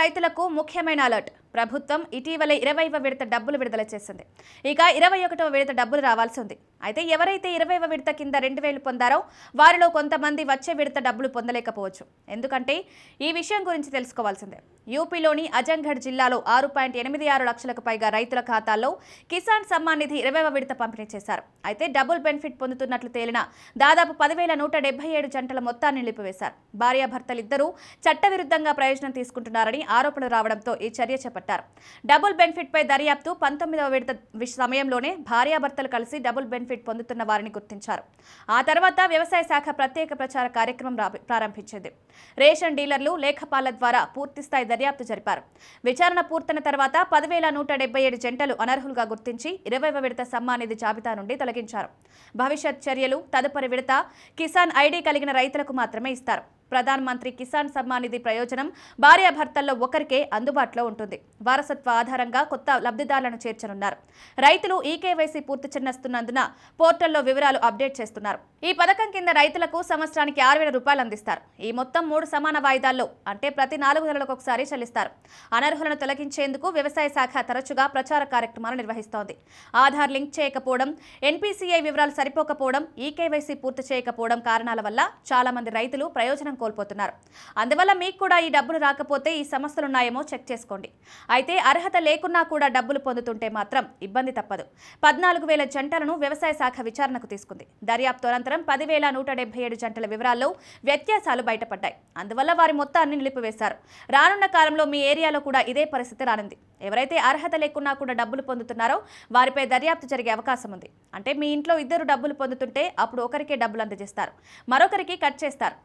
రైతులకు ముఖ్యమైన అలర్ట్. ప్రభుత్వం ఇటీవలే 20వ విడత డబ్బులు విడుదల చేసింది. ఇక 21వ విడత డబ్బులు రావాల్సి ఉంది. అయితే ఎవరైతే 20వ విడత కింద 2000 పొందారో వారిలో కొంతమంది వచ్చే విడత డబ్బులు పొందలేకపోవచ్చు. ఎందుకంటే ఈ విషయం గురించి తెలుసుకోవాల్సిందే. యూపీలోని అజంఘడ్ జిల్లాలో 6.86 లక్షలకు పైగా రైతుల ఖాతాల్లో కిసాన్ సమ్మాన్ నిధి 20వ విడత పంపిణీ చేశారు. అయితే డబుల్ బెనిఫిట్ పొందుతున్నట్లు తేలిన దాదాపు 10,177 జంటల మొత్తాన్ని నిలిపివేశారు. భార్యాభర్తలిద్దరూ చట్టవిరుద్ధంగా ప్రయోజనం తీసుకుంటున్నారని ఆరోపణలు రావడంతో ఈ చర్య చేపట్టారు. డబుల్ బెనిఫిట్ పై దర్యాప్తు 19వ విడత సమయంలోనే భార్యాభర్తలు కలిసి డబుల్ బెనిఫిట్ పొందుతున్న వారిని గుర్తించారు. ఆ తర్వాత వ్యవసాయ శాఖ ప్రత్యేక ప్రచార కార్యక్రమం ప్రారంభించింది. రేషన్ డీలర్లు, లేఖపాల ద్వారా పూర్తిస్థాయి దర్యాప్తు జరిపారు. విచారణ పూర్తయిన తర్వాత 10,177 జంటలు అనర్హులుగా గుర్తించి 20వ విడత సమ్మాన్ నిధి జాబితా నుండి తొలగించారు. భవిష్యత్ చర్యలు తదుపరి విడత కిసాన్ ఐడి కలిగిన రైతులకు మాత్రమే ఇస్తారు. ప్రధాన మంత్రి కిసాన్ సమ్మాన్ నిధి ప్రయోజనం భార్యాభర్తల్లో ఒకరికే అందుబాటులో ఉంటుంది. వారసత్వ ఆధారంగా కొత్త లబ్ధిదారులను చేర్చనున్నారు. రైతులు ఈకేవైసీ పూర్తి చేస్తున్నందున పోర్టల్లో వివరాలు అప్డేట్ చేస్తున్నారు. ఈ పథకం కింద రైతులకు సంవత్సరానికి 6,000 రూపాయలు అందిస్తారు. ఈ మొత్తం 3 సమాన వాయిదాల్లో, అంటే ప్రతి 4 నెలలకు ఒకసారి చెల్లిస్తారు. అనర్హులను తొలగించేందుకు వ్యవసాయ శాఖ తరచుగా ప్రచార కార్యక్రమాలు నిర్వహిస్తోంది. ఆధార్ లింక్ చేయకపోవడం, ఎన్పీసీఐ వివరాలు సరిపోకపోవడం, ఈకేవైసీ పూర్తి చేయకపోవడం కారణాల వల్ల చాలా మంది రైతులు ప్రయోజనం కోల్పోతున్నారు. అందువల్ల మీకు కూడా ఈ డబ్బులు రాకపోతే ఈ సమస్యలున్నాయేమో చెక్ చేసుకోండి. అయితే అర్హత లేకున్నా కూడా డబ్బులు పొందుతుంటే మాత్రం ఇబ్బంది తప్పదు. 14,000 జంటలను వ్యవసాయ శాఖ విచారణకు తీసుకుంది. దర్యాప్తు అనంతరం 10,177 జంటల వివరాల్లో వ్యత్యాసాలు బయటపడ్డాయి. అందువల్ల వారి మొత్తాన్ని నిలిపివేశారు. రానున్న కాలంలో మీ ఏరియాలో కూడా ఇదే పరిస్థితి రానుంది. ఎవరైతే అర్హత లేకున్నా కూడా డబ్బులు పొందుతున్నారో వారిపై దర్యాప్తు జరిగే అవకాశం ఉంది. అంటే మీ ఇంట్లో 2 డబ్బులు పొందుతుంటే అప్పుడు ఒకరికే డబ్బులు అందజేస్తారు, మరొకరికి కట్ చేస్తారు.